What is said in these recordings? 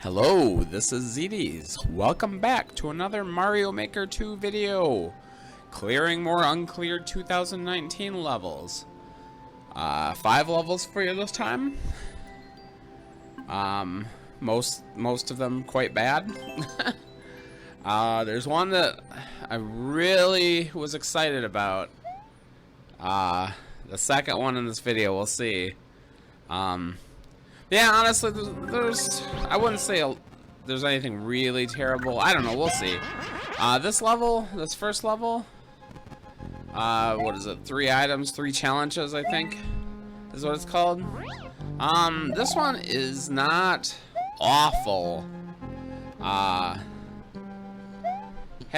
Hello, this is ZDs. Welcome back to another Mario Maker 2 video. Clearing more Uncleared 2019 levels. 5 levels for you this time. Most of them quite bad. There's one that I really was excited about. The second one in this video, we'll see. Yeah, honestly, I wouldn't say there's anything really terrible. I don't know, we'll see. This first level, what is it, 3 items, 3 challenges, I think, is what it's called. This one is not awful. Had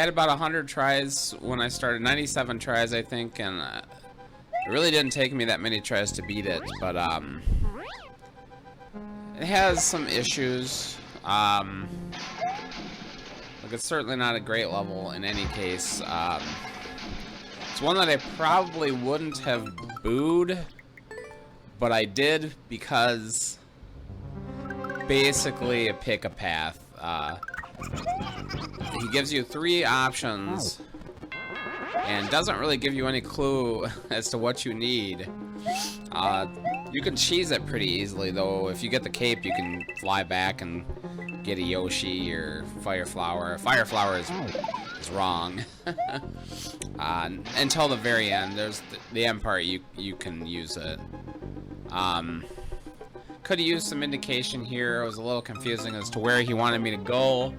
about 100 tries when I started, 97 tries, I think, and it really didn't take me that many tries to beat it, but, it has some issues. Like, it's certainly not a great level in any case. It's one that I probably wouldn't have booed, but I did because basically pick a path. He gives you 3 options and doesn't really give you any clue as to what you need. You can cheese it pretty easily, though. If you get the cape, you can fly back and get a Yoshi or Fire Flower. Fire Flower is wrong. Until the very end. There's the end part, you can use it. Could have used some indication here. It was a little confusing as to where he wanted me to go.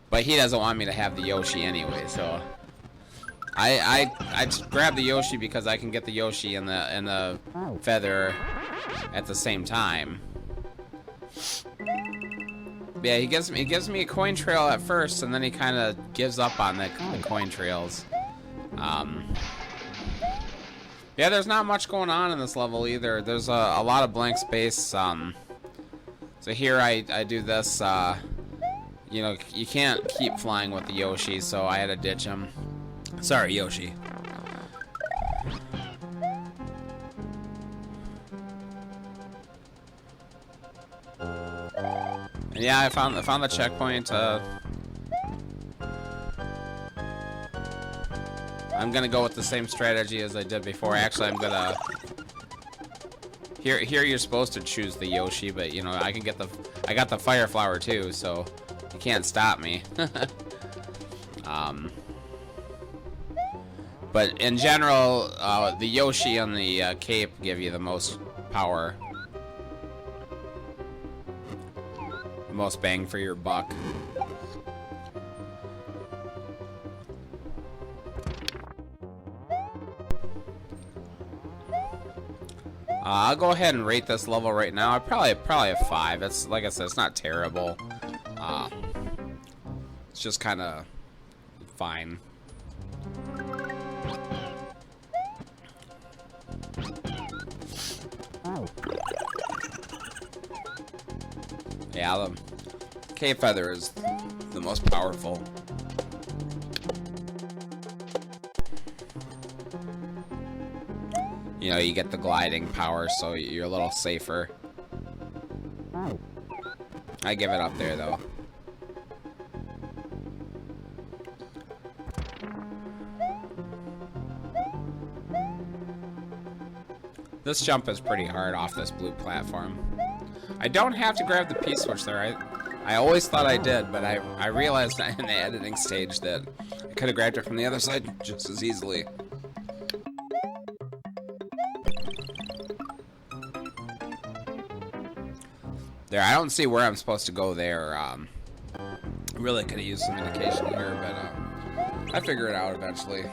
But he doesn't want me to have the Yoshi anyway, so I just grabbed the Yoshi because I can get the Yoshi and the feather at the same time. Yeah, he gives me a coin trail at first, and then he kind of gives up on the coin trails. Yeah, there's not much going on in this level either. There's a lot of blank space. So here I do this. You know, you can't keep flying with the Yoshi, so I had to ditch him. Sorry, Yoshi. And yeah, I found the checkpoint. I'm gonna go with the same strategy as I did before. Actually, I'm gonna. Here you're supposed to choose the Yoshi, but you know I got the Fire Flower too, so you can't stop me. But in general, the Yoshi and the cape give you the most power. The most bang for your buck. I'll go ahead and rate this level right now. Probably a 5. It's like I said, it's not terrible. It's just kind of fine. Yeah, the cape feather is the most powerful. You know, you get the gliding power, so you're a little safer. I give it up there, though. This jump is pretty hard off this blue platform. I don't have to grab the P-switch there. I always thought I did, but I realized in the editing stage that I could have grabbed it from the other side just as easily. There, I don't see where I'm supposed to go there. Really could have used some indication here, but I figure it out eventually.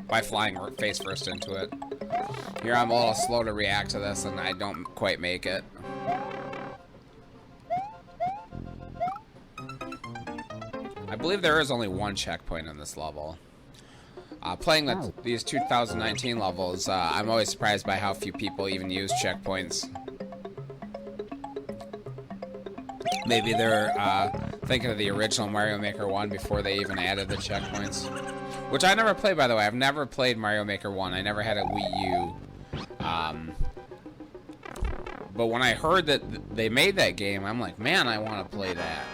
By flying face first into it. Here I'm a little slow to react to this, and I don't quite make it. I believe there is only 1 checkpoint in this level. Playing these 2019 levels, I'm always surprised by how few people even use checkpoints. Maybe they're thinking of the original Mario Maker 1 before they even added the checkpoints. which I never played, by the way. I've never played Mario Maker 1. I never had a Wii U. But when I heard that they made that game, I'm like, man, I want to play that.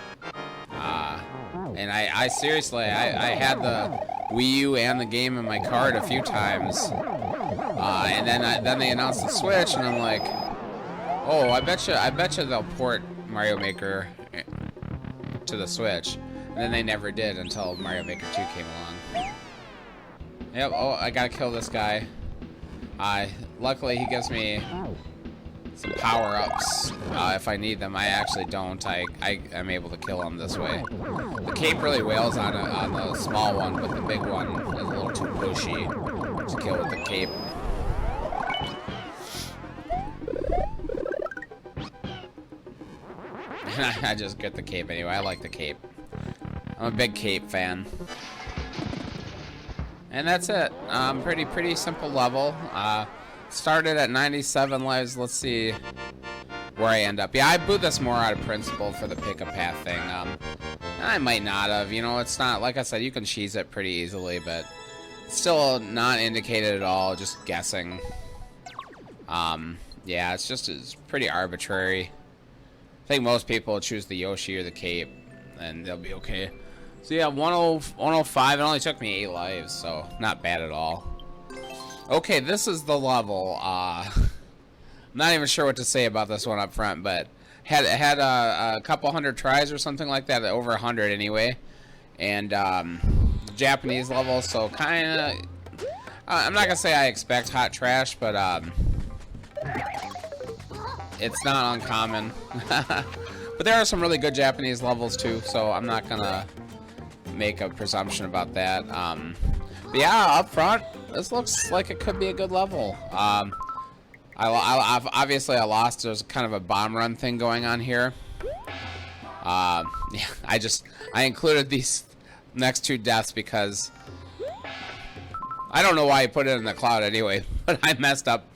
And I seriously, I had the Wii U and the game in my cart a few times. And then they announced the Switch, and I'm like, oh, I bet you they'll port Mario Maker to the Switch. And then they never did until Mario Maker 2 came along. Yep, oh, I gotta kill this guy. Luckily he gives me some power-ups if I need them. I actually don't. I'm able to kill him this way. The cape really wails on the small one, but the big one is a little too pushy to kill with the cape. I just get the cape anyway. I like the cape. I'm a big cape fan. And that's it. Pretty simple level. Started at 97 lives. Let's see where I end up. Yeah, I booed this more out of principle for the pick-a-path thing. I might not have. You know, it's not, like I said, you can cheese it pretty easily, but it's still not indicated at all, just guessing. Yeah, it's pretty arbitrary. I think most people choose the Yoshi or the cape, and they'll be okay. So yeah, 105, it only took me 8 lives, so not bad at all. Okay, this is the level. I'm not even sure what to say about this one up front, but had a couple hundred tries or something like that, over 100 anyway. And Japanese level, so kind of, I'm not gonna say I expect hot trash, but it's not uncommon. But there are some really good Japanese levels too, so I'm not gonna make a presumption about that. But yeah, up front, this looks like it could be a good level. Obviously I lost. There's kind of a bomb run thing going on here. Yeah, I included these next 2 deaths because I don't know why I put it in the cloud anyway, but I messed up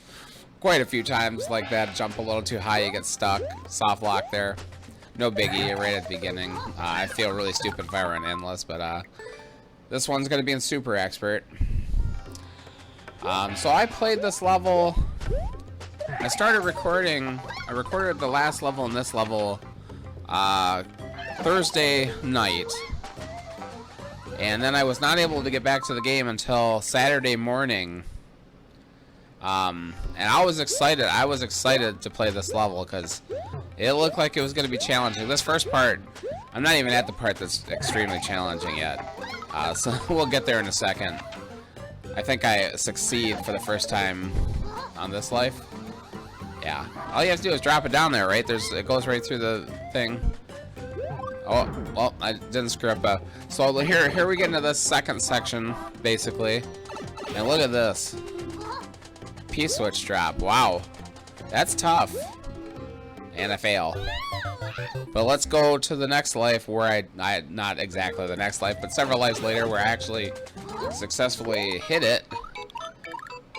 quite a few times like that. Jump a little too high, you get stuck. Soft lock there. No biggie, right at the beginning. I feel really stupid if I run endless, but this one's gonna be in Super Expert. So I played this level. I started recording. I recorded the last level and this level Thursday night, and then I was not able to get back to the game until Saturday morning. And I was excited. I was excited to play this level because it looked like it was going to be challenging. This first part, I'm not even at the part that's extremely challenging yet. So we'll get there in a second. I think I succeed for the first time on this life. Yeah. All you have to do is drop it down there, right? It goes right through the thing. Oh, well, I didn't screw up. So here we get into this second section, basically. And look at this. P-switch drop. Wow. That's tough. And I fail. But let's go to the next life where I not exactly the next life, but several lives later where I actually successfully hit it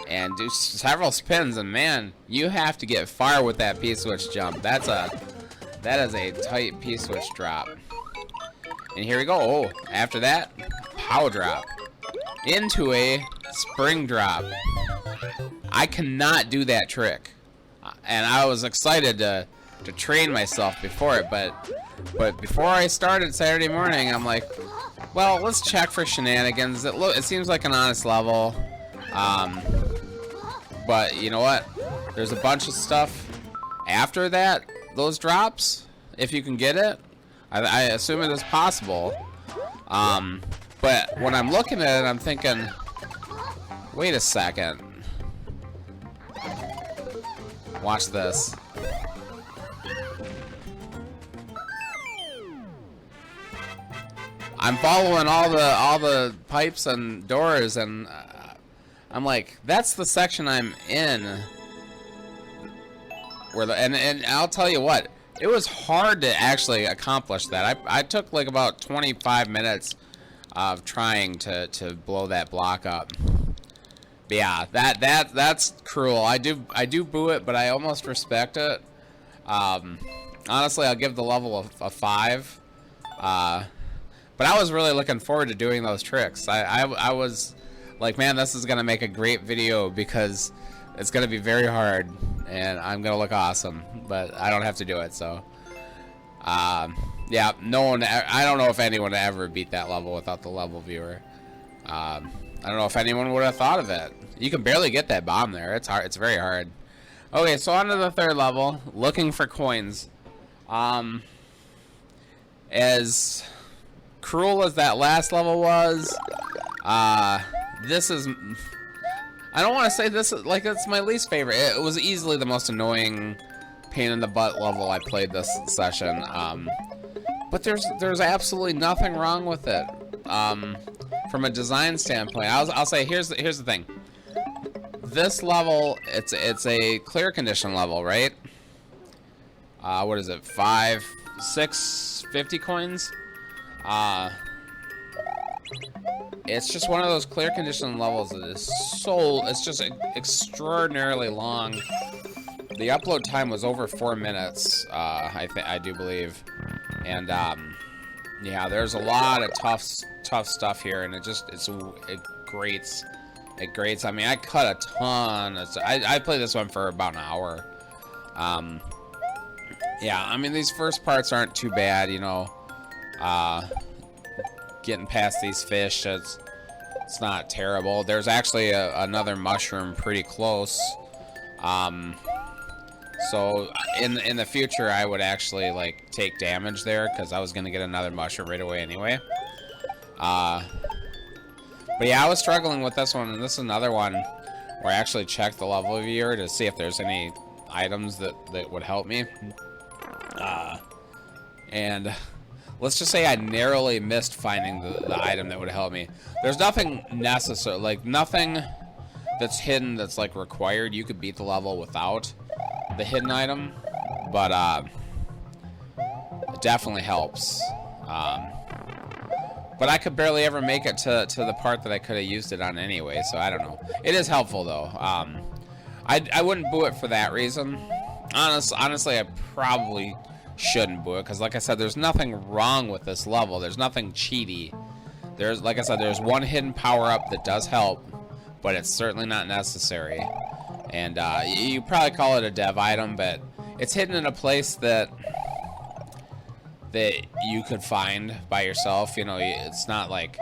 and do several spins, and man, you have to get far with that P-switch jump. That is a tight P-switch drop. And here we go. Oh, after that, power drop into a spring drop. I cannot do that trick, and I was excited to train myself before it, but before I started Saturday morning, I'm like, well, let's check for shenanigans. It seems like an honest level, but you know what? There's a bunch of stuff after that, those drops, if you can get it. I assume it is possible, but when I'm looking at it, I'm thinking, wait a second. Watch this. I'm following all the pipes and doors, and I'm like, that's the section I'm in. And I'll tell you what, it was hard to actually accomplish that. I took like about 25 minutes of trying to blow that block up. But yeah, that's cruel. I do boo it, but I almost respect it. Honestly, I'll give the level a 5. But But I was really looking forward to doing those tricks. I was like, man, this is gonna make a great video because it's gonna be very hard and I'm gonna look awesome, but I don't have to do it. So yeah, no one, I don't know if anyone ever beat that level without the level viewer. I don't know if anyone would have thought of it. You can barely get that bomb there. It's hard. It's very hard. Okay, so on to the third level, looking for coins. As cruel as that last level was, this is, I don't want to say this, like, it's my least favorite. It was easily the most annoying pain in the butt level I played this session. But there's absolutely nothing wrong with it. From a design standpoint, I'll say here's the thing. This level, it's a clear condition level, right? What is it? 50 coins. It's just one of those clear condition levels that is it's just extraordinarily long. The upload time was over 4 minutes, I do believe, and yeah, there's a lot of tough stuff here, and it grates. It grates. I mean, I cut a ton. I played this one for about an hour. Yeah, I mean, these first parts aren't too bad, you know. Getting past these fish, it's not terrible. There's actually another mushroom pretty close. So in the future, I would actually like take damage there because I was gonna get another mushroom right away anyway. But yeah, I was struggling with this one, and this is another one where I actually checked the level viewer to see if there's any items that would help me. And let's just say I narrowly missed finding the item that would help me. There's nothing necessary, like nothing that's hidden that's like required. You could beat the level without the hidden item, but it definitely helps. But I could barely ever make it to the part that I could have used it on anyway, so I don't know. It is helpful though. I wouldn't boo it for that reason. Honestly, I probably shouldn't boo it because, like I said, there's nothing wrong with this level. There's nothing cheaty. Like I said, there's one hidden power-up that does help, but it's certainly not necessary. And you probably call it a dev item, but it's hidden in a place that you could find by yourself. You know, it's not like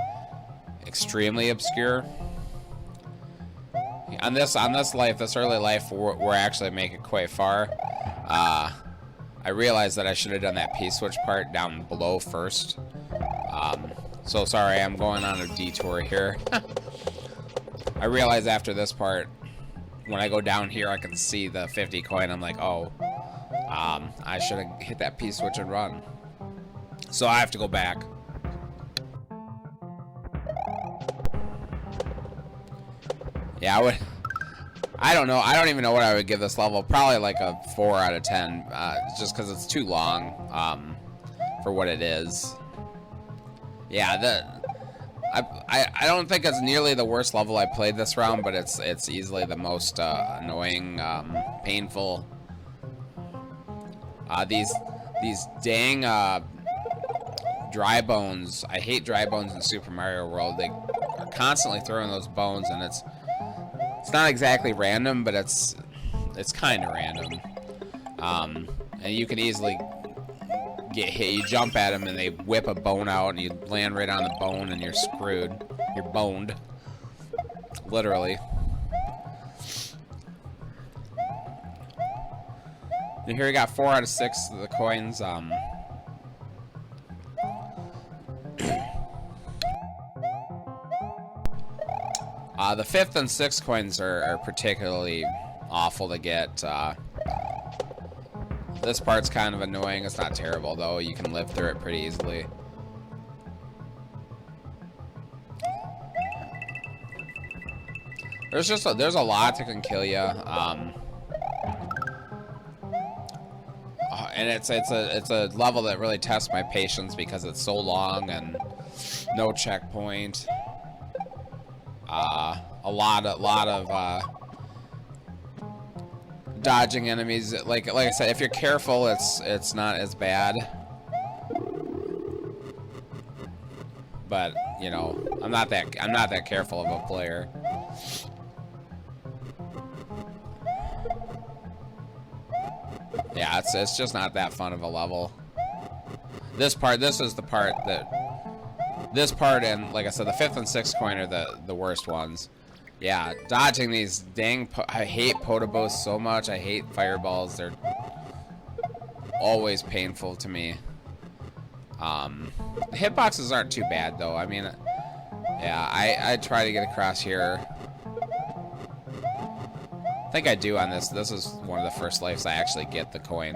extremely obscure. On this early life, we're actually making quite far. I realized that I should have done that P-switch part down below first. So sorry, I'm going on a detour here. I realized after this part, when I go down here, I can see the 50 coin. I'm like, oh, I should have hit that P-switch and run. So I have to go back. Yeah, I don't know. I don't even know what I would give this level. Probably like a 4 out of 10, just because it's too long for what it is. Yeah, I don't think it's nearly the worst level I played this round, but it's easily the most annoying, painful. These dang dry bones. I hate dry bones in Super Mario World. They are constantly throwing those bones, and it's not exactly random, but it's kind of random. And you can easily get hit. You jump at them, and they whip a bone out, and you land right on the bone, and you're screwed. You're boned, literally. And here we got 4 out of 6 of the coins. The 5th and 6th coins are particularly awful to get. This part's kind of annoying. It's not terrible though. You can live through it pretty easily. There's a lot that can kill you. And it's a level that really tests my patience because it's so long and no checkpoint. A lot of dodging enemies. Like I said, if you're careful, it's not as bad. but you know, I'm not that careful of a player. Yeah, it's just not that fun of a level. This is the part that, this part and like I said, the 5th and 6th coin are the worst ones. Yeah, dodging these dang, I hate Potobos so much. I hate fireballs. They're always painful to me. The hitboxes aren't too bad though. I mean, yeah, I try to get across here. I think I do on this. This is one of the first lives I actually get the coin.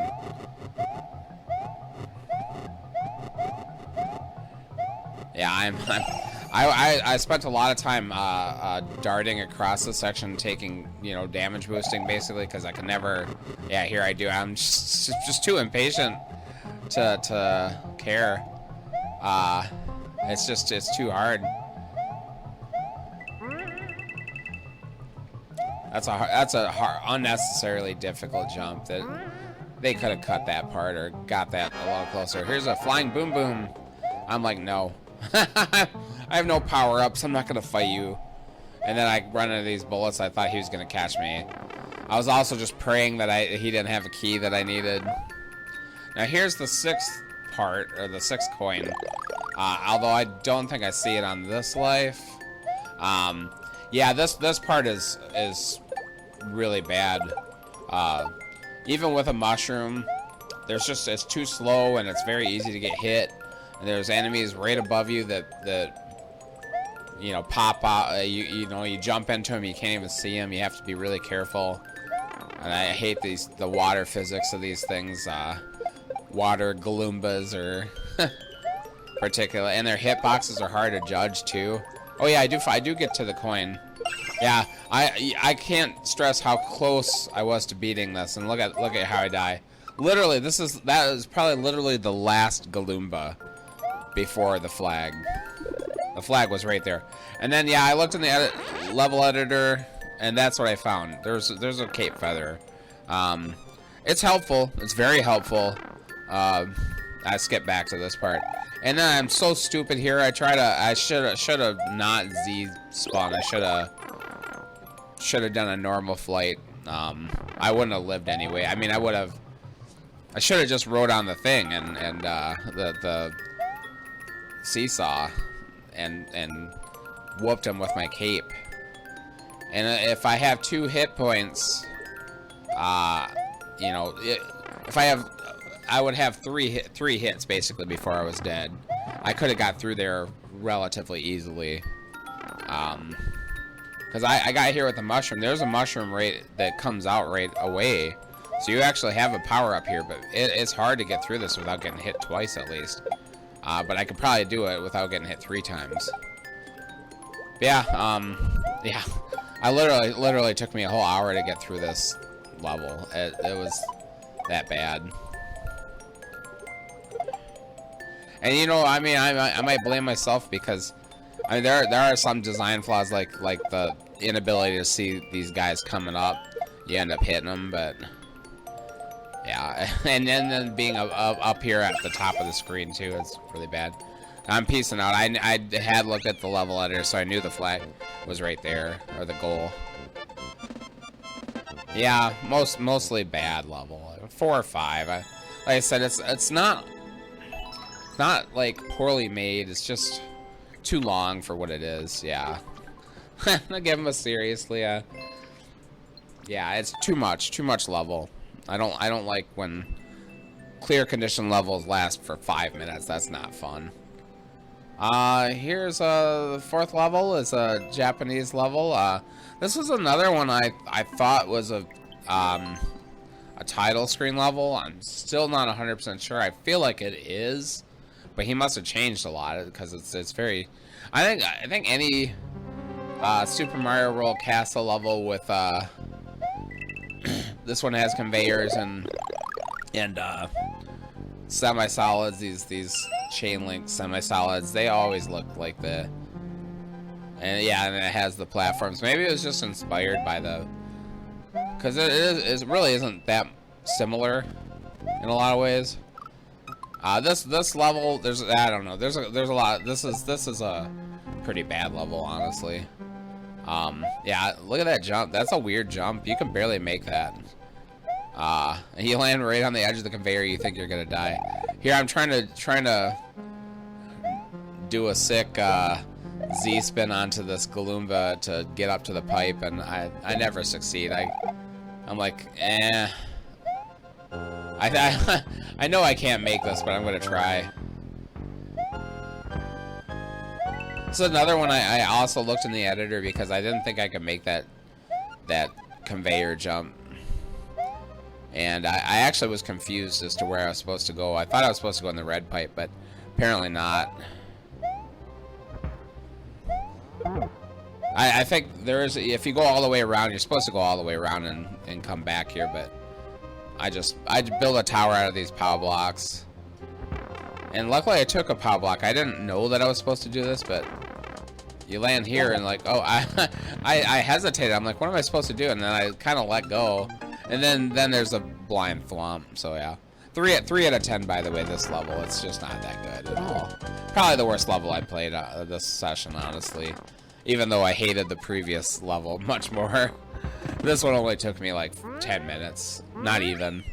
Yeah, I spent a lot of time darting across the section, taking, you know, damage boosting basically, because I can never. Yeah, here I do. I'm just too impatient to care. It's too hard. That's a unnecessarily difficult jump. That they could have cut that part or got that a little closer. Here's a flying boom boom. I'm like, no. I have no power-ups. I'm not gonna fight you. And then I run into these bullets. I thought he was gonna catch me. I was also just praying that he didn't have a key that I needed. Now here's the 6th part, or the 6th coin. Although I don't think I see it on this life. Yeah, this part is really bad. Even with a mushroom, it's too slow and it's very easy to get hit. And there's enemies right above you that you know, pop out. You know, you jump into them, you can't even see them. You have to be really careful. And I hate the water physics of these things. Water Galoombas are particular, and their hitboxes are hard to judge too. Oh yeah, I do get to the coin. Yeah, I can't stress how close I was to beating this, and look at how I die. Literally, that is probably literally the last Galoomba before the flag. The flag was right there. And then yeah, I looked in the level editor, and that's what I found. There's a cape feather. It's helpful. It's very helpful. I skip back to this part. And then I'm so stupid here. I should have not Z spawned. I should have done a normal flight. I wouldn't have lived anyway. I mean, I should have just rode on the thing and the Seesaw and whooped him with my cape. And if I have 2 hit points, you know, I would have three hits basically before I was dead. I could have got through there relatively easily. Because I got here with the mushroom. There's a mushroom that comes out right away. So you actually have a power up here, but it's hard to get through this without getting hit twice at least. But I could probably do it without getting hit 3 times. But yeah, yeah. I literally took me a whole hour to get through this level. It was that bad. And you know, I mean, I might blame myself because I mean there are some design flaws like the inability to see these guys coming up. You end up hitting them, but yeah, and then being up here at the top of the screen too is really bad. I'm peacing out. I had looked at the level editor, so I knew the flag was right there, or the goal. Yeah, mostly bad level. 4 or 5. Like I said, it's not like poorly made. It's just too long for what it is. Yeah. Not giving us seriously. Yeah, it's too much level. I don't like when clear condition levels last for 5 minutes. That's not fun. Here's the 4th level. Is a Japanese level. This was another one I thought was a title screen level. I'm still not 100% sure. I feel like it is, but he must have changed a lot because it's very. I think any Super Mario World Castle level with this one has conveyors and semi-solids. These chain link semi-solids. They always look like and yeah, and it has the platforms. Maybe it was just inspired by because it really isn't that similar in a lot of ways. This level, I don't know. There's a lot. This is a pretty bad level, honestly. Yeah, look at that jump. That's a weird jump. You can barely make that. And you land right on the edge of the conveyor. You think you're gonna die. Here, I'm trying to do a sick Z spin onto this Galumba to get up to the pipe, and I never succeed. I'm like, eh. I know I can't make this, but I'm gonna try. This is another one I also looked in the editor because I didn't think I could make that conveyor jump. And I actually was confused as to where I was supposed to go. I thought I was supposed to go in the red pipe, but apparently not. I think there is, if you go all the way around, you're supposed to go all the way around and come back here, but I built a tower out of these power blocks. And luckily I took a power block. I didn't know that I was supposed to do this, but you land here and like, oh, I hesitated. I'm like, what am I supposed to do? And then I kind of let go. And then there's a blind thwomp, so yeah. 3 out of 10, by the way, this level. It's just not that good at all. Probably the worst level I played this session, honestly. Even though I hated the previous level much more. This one only took me like 10 minutes. Not even.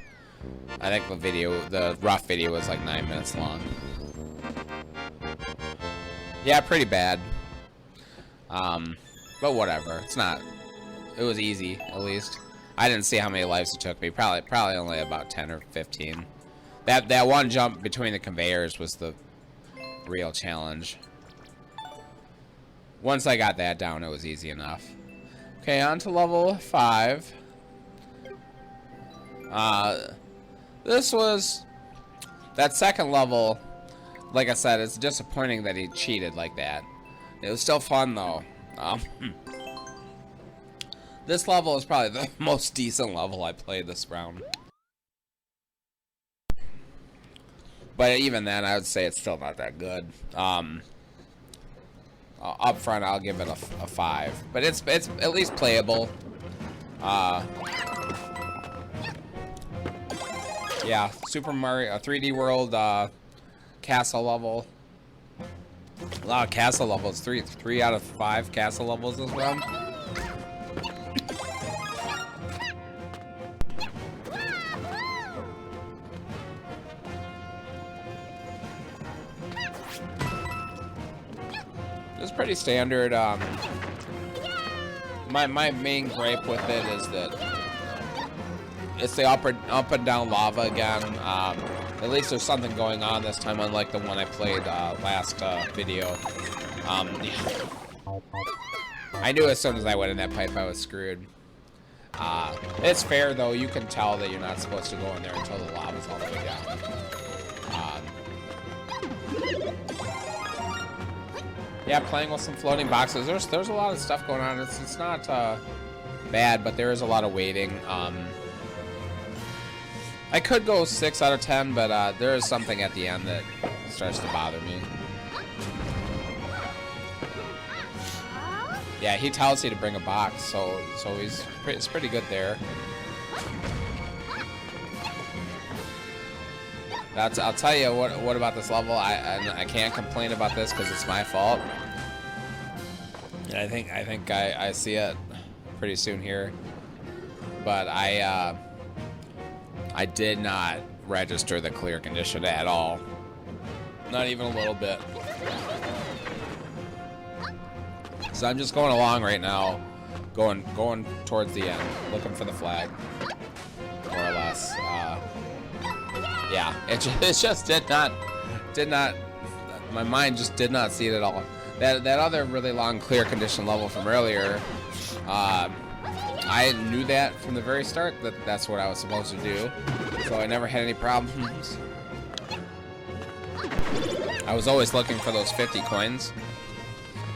I think the rough video was like 9 minutes long. Yeah, pretty bad. But whatever. It was easy, at least. I didn't see how many lives it took me. Probably only about 10 or 15. That one jump between the conveyors was the real challenge. Once I got that down, it was easy enough. Okay, on to level 5. That second level, like I said, it's disappointing that he cheated like that. It was still fun, though. This level is probably the most decent level I played this round. But even then, I would say it's still not that good. Up front, I'll give it a 5. But it's at least playable. Yeah, Super Mario 3D World castle level. A lot of castle levels. 3 out of 5 castle levels this round. It's pretty standard. My main gripe with it is that it's the up and down lava again. At least there's something going on this time, unlike the one I played last video. Yeah. I knew as soon as I went in that pipe I was screwed. It's fair though. You can tell that you're not supposed to go in there until the lava's all the way down. Yeah, playing with some floating boxes. There's a lot of stuff going on. It's not bad, but there is a lot of waiting. I could go 6 out of 10, but there is something at the end that starts to bother me. Yeah, he tells you to bring a box, so it's pretty good there. I'll tell you what about this level. I can't complain about this because it's my fault. And I think I see it pretty soon here. But I did not register the clear condition at all. Not even a little bit. So I'm just going along right now, going towards the end, looking for the flag, more or less. Yeah, it just did not. My mind just did not see it at all. That other really long clear condition level from earlier, I knew that from the very start that's what I was supposed to do, so I never had any problems. I was always looking for those 50 coins.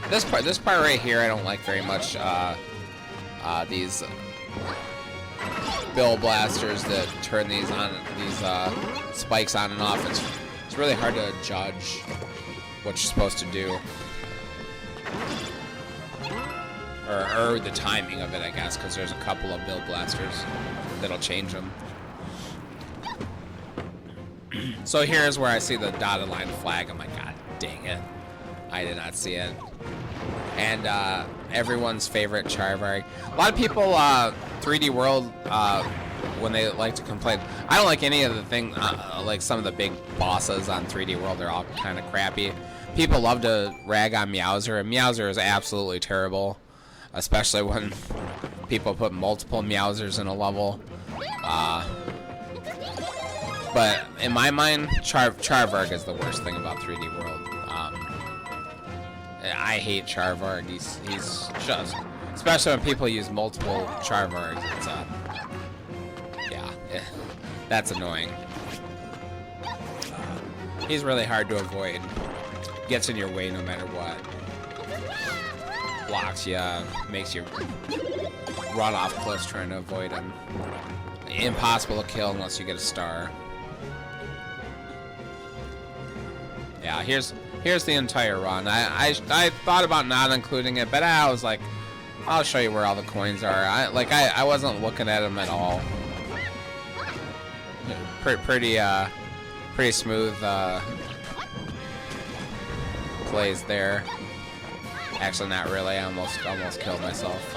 This part right here I don't like very much. These bill blasters that turn these spikes on and off. It's really hard to judge what you're supposed to do, or the timing of it, I guess, because there's a couple of bill blasters that'll change them. So here's where I see the dotted line flag. I'm like, God dang it. I did not see it. And everyone's favorite Charvarg. A lot of people, 3D World, when they like to complain, I don't like any of the thing, like some of the big bosses on 3D World. They're all kind of crappy. People love to rag on Meowser, and Meowser is absolutely terrible, especially when people put multiple Meowsers in a level. But in my mind, Charvarg is the worst thing about 3D World. I hate Charvarg. He's just, especially when people use multiple Charvargs. It's yeah, that's annoying. He's really hard to avoid. Gets in your way no matter what. Blocks you, makes you run off cliffs trying to avoid him. Impossible to kill unless you get a star. Yeah, here's the entire run. I thought about not including it, but I was like, I'll show you where all the coins are. I wasn't looking at them at all. Pretty smooth plays there. Actually, not really. I almost killed myself.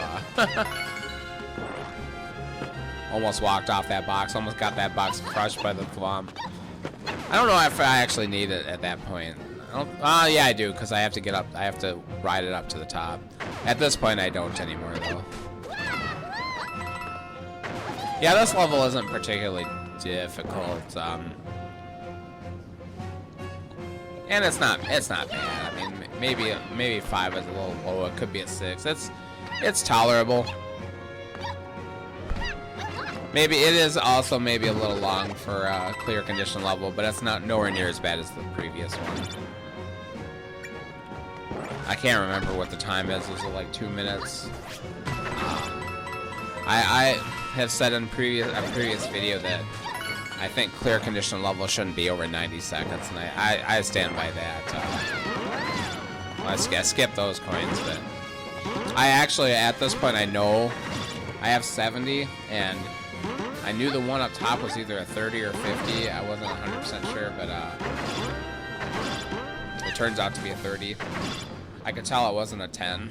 Almost walked off that box. Almost got that box crushed by the thwomp. I don't know if I actually need it at that point. Yeah, I do, because I have to get up. I have to ride it up to the top. At this point, I don't anymore, though. Yeah, this level isn't particularly difficult. And it's not bad. I mean, maybe 5 is a little low. It could be a 6. It's tolerable. Maybe it is also maybe a little long for a clear condition level, but it's nowhere near as bad as the previous one. I can't remember what the time is. Is it like 2 minutes? I have said in a previous video that I think clear condition level shouldn't be over 90 seconds, and I stand by that. I skip those coins, but I actually, at this point, I know I have 70, and I knew the one up top was either a 30 or 50. I wasn't 100% sure, but it turns out to be a 30. I could tell it wasn't a 10.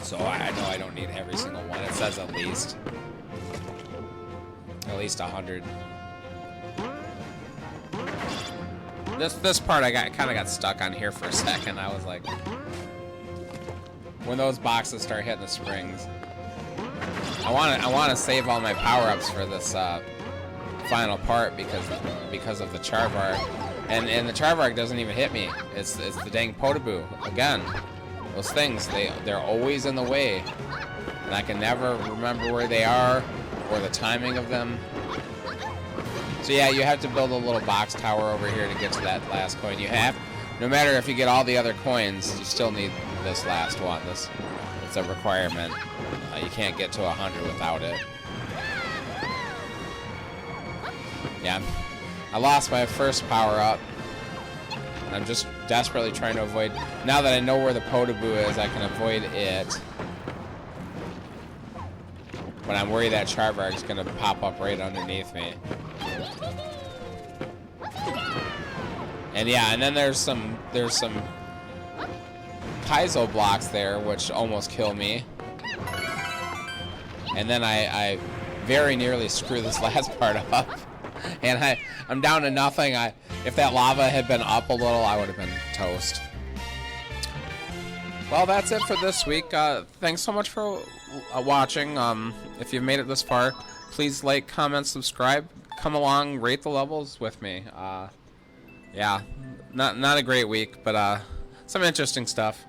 So I know I don't need every single one. It says at least 100. This part I kind of got stuck on here for a second. I was like, when those boxes start hitting the springs, I want to save all my power-ups for this final part because of the Charvarg, and the Charvarg doesn't even hit me. It's the dang Potaboo again. Those things, they're always in the way, and I can never remember where they are or the timing of them. So yeah, you have to build a little box tower over here to get to that last coin. No matter if you get all the other coins, you still need this last one. It's a requirement. You can't get to 100 without it. Yeah, I lost my first power-up. I'm just desperately trying to avoid... Now that I know where the Potaboo is, I can avoid it. But I'm worried that Charvarg's gonna pop up right underneath me. And yeah, and then there's some Paizo blocks there, which almost kill me. And then I very nearly screw this last part up. And I'm down to nothing. If that lava had been up a little, I would have been toast. Well, that's it for this week. Thanks so much for watching. If you've made it this far, please like, comment, subscribe. Come along, rate the levels with me. Yeah, not a great week, but some interesting stuff.